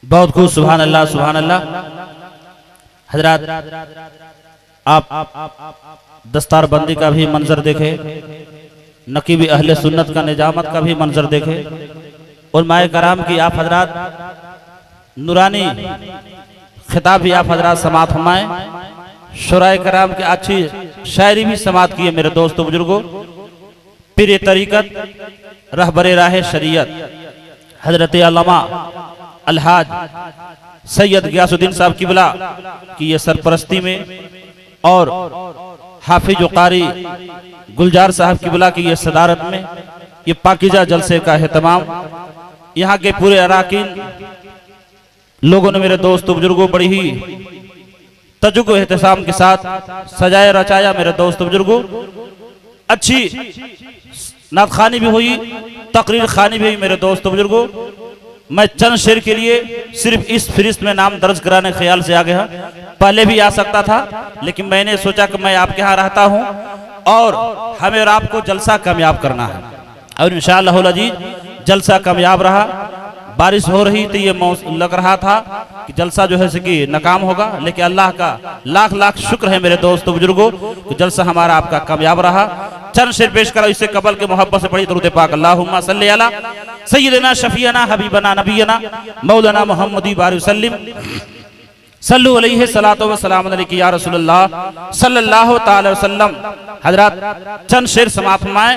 बहुत खूब, सुभान अल्लाह सुभान अल्लाह। हजरात, आप दस्तारबंदी का भी मंजर देखे, नकीबी अहले सुन्नत का निजामत का भी मंजर देखे, और माए कराम की आप हजरात नूरानी खिताब भी आप हजरात समात फरमाए, शुराए कराम की अच्छी शायरी भी समात की है मेरे दोस्तों बुजुर्गों। पीर तरीकत रहबरे राह शरीयत हजरत अल्लामा अलहाज सैयद गियासुद्दीन साहब किबला की ये सरपरस्ती में, और हाफिज कारी गुलजार साहब किबला की ये सदारत में ये पाकीजा जलसे का एहतमाम यहाँ के पूरे अराकीन लोगों ने मेरे दोस्तों बुजुर्गों बड़ी ही तजुक एहतसाम के साथ सजाया रचाया। मेरे दोस्तों बुजुर्गों, अच्छी नात खानी भी हुई, तकरीर खानी भी हुई। मेरे दोस्तों बुजुर्गों, मैं चंद शेर के लिए सिर्फ इस फहरिस्त में नाम दर्ज कराने ख्याल से आ गया। पहले भी आ सकता था, लेकिन मैंने सोचा कि मैं आपके यहाँ रहता हूँ और हमें और आपको जलसा कामयाब करना है, और इंशाअल्लाह अज़ीज़ जलसा कामयाब रहा। बारिश हो रही थी, ये लग रहा था कि जलसा जो है कि नाकाम होगा, लेकिन अल्लाह का लाख लाख शुक्र है मेरे दोस्तों बुजुर्गों कि जलसा हमारा आपका कामयाब रहा। चंद शेर पेश करा, इससे कबल के मोहब्बत से पढ़ी दरूद पाक। अल्लाहुम्मा सल्ली अला सय्यिदना शफीअना हबीबना नबीना मौलाना मुहम्मदी बारिक वसल्लम सल्लु अलैहि सलातो व सलाम अलैहि या रसूलुल्लाह सल्लल्लाहु तआला वसल्लम। हजरत चंद शेर समाप्त फरमाए।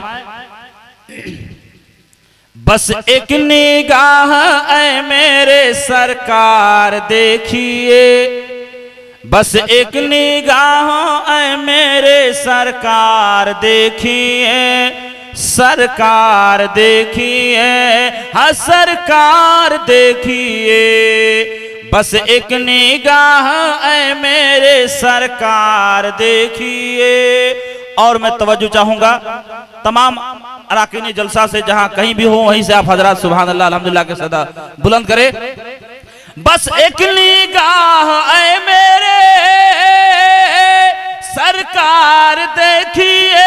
बस एक निगाह ऐ मेरे सरकार देखिए, बस एक निगाह ऐ मेरे सरकार देखिए, सरकार देखिए, हाँ सरकार देखिए, बस एक निगाह ऐ मेरे सरकार देखिए। और मैं तवज्जो चाहूंगा तमाम अराकीनी जलसा से, जहां कहीं भी हो वहीं से आप हजरात सुभान अल्लाह अल्हम्दुलिल्लाह के सदा बुलंद करें। बस एक निगाह ऐ मेरे सरकार देखिए,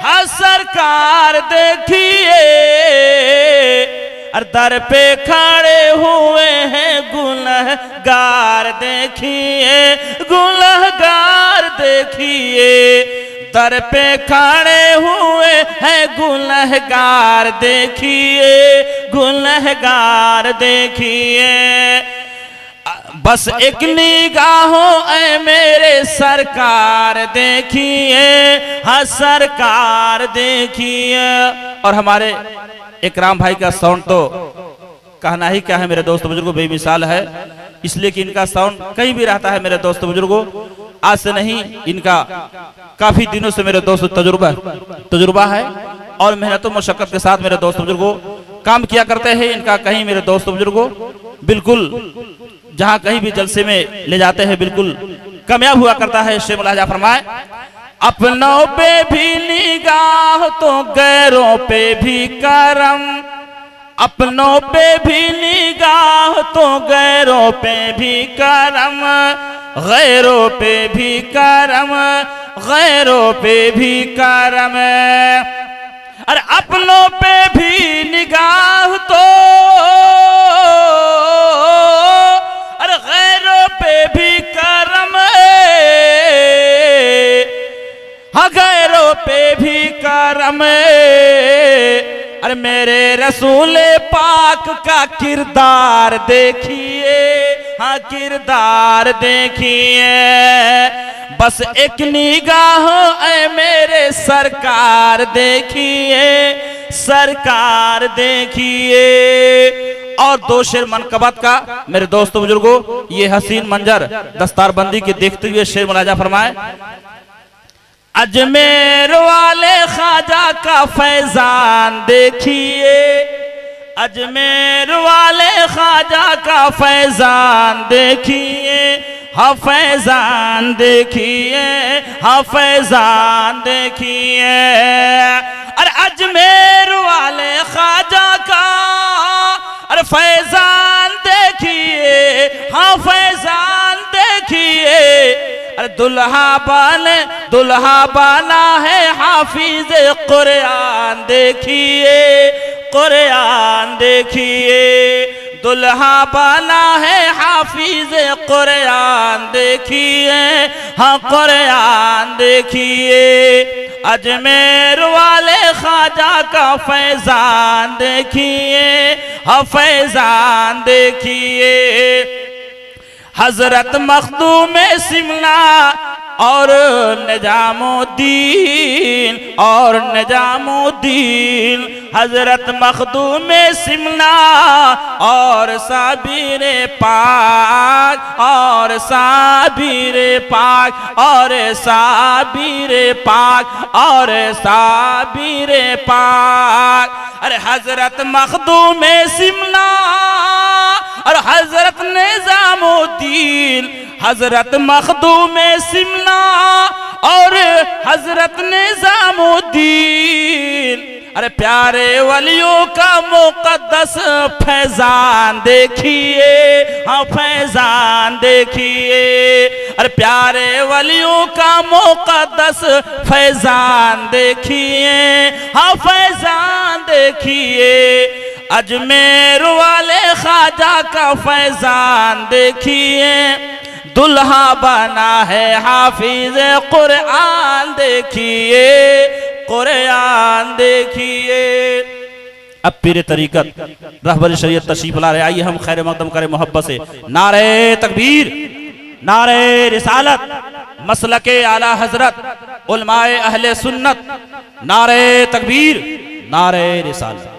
हाँ सरकार देखिए, और दर पे खड़े हुए हैं गुनहगार देखिए, गुनहगार देखिए, दर पे खड़े हुए हैं गुनहगार देखिए, गुनहगार देखिए। बस एक निगाहों ऐ मेरे सरकार देखिए, हाँ सरकार देखिए। और हमारे इकराम भाई का साउंड तो कहना ही क्या है मेरे दोस्तों बुजुर्गों, बेमिसाल है, इसलिए कि इनका साउंड कहीं भी रहता है मेरे दोस्तों बुजुर्गों। आज से नहीं, इनका काफी दिनों से मेरे दोस्तों तजुर्बा है और मेहनत मशक्कत के साथ मेरे दोस्तों बुजुर्गों काम किया करते हैं। इनका कहीं मेरे दोस्तों बुजुर्गों बिल्कुल जहां कहीं भी जलसे में ले जाते हैं बिल्कुल कामयाब हुआ करता है। शेर मुलाजा फरमाए, अपनों पे भी निगाह तो गैरों पे भी करम, अपनों पे भी निगाह तो गैरों पे भी करम, गैरों पे भी करम, गैरों पे भी करम। अरे अपनों पे भी निगाह तो, अरे गैरों पे भी करम, हाँ गैरों पे भी करम। अरे मेरे रसूल पाक का किरदार देखिए, हाँ किरदार देखिए। बस एक निगाह ऐ मेरे सरकार देखिए, सरकार देखिए। और दो शेर मनकबत का मेरे दोस्तों बुजुर्गों, ये हसीन मंजर दस्तारबंदी के देखते हुए शेर मुलाजा फरमाए। अजमेर वाले ख्वाजा का फैजान देखिए, अजमेर वाले ख्वाजा का फैजान देखिए, हाँ फैजान देखिए, हाँ फैजान देखिए। अरे अजमेर वाले ख्वाजा का अरे फैजान देखिए, हाँ फैजान देखिए। अरे दुल्हा बना है हाफिज कुरान देखिए, कुरान देखिए। दुल्हा बना है हाफिज कुरान देखिए, हाँ कुरान देखिए। अजमेर वाले ख्वाजा का फैजान देखिए, हाँ फैजान देखिए। हजरत मखदूम शिमला और निजामुद्दीन, हजरत मखदूम शिमला और साबिर पाक, और साबिर पाक, और साबिर पाक, और साबिर पाक। अरे हजरत मखदूम शिमला और हजरत निजामुद्दीन, हजरत मखदूम शिमला और हजरत निजामुद्दीन। अरे प्यारे वलियों का मुकद्दस फैजान देखिए, हाँ फैजान देखिए। अरे प्यारे वलियों का मुकद्दस फैजान देखिए, हाँ फैजान देखिए। अजमेर वाले ख्वाजा का फैजान देखिए, दुल्हा बना है हाफिज कुरान देखिए, कुरान देखिए। अब पीर तरीकत रहबर शरीयत तशरीफ ला रहे, आइए हम खैर मकदम करें मोहब्बत से। नारे तकबीर, नारे रिसालत, मसलके आला हजरत उलमाए अहले सुन्नत। नारे तकबीर, नारे रिसालत।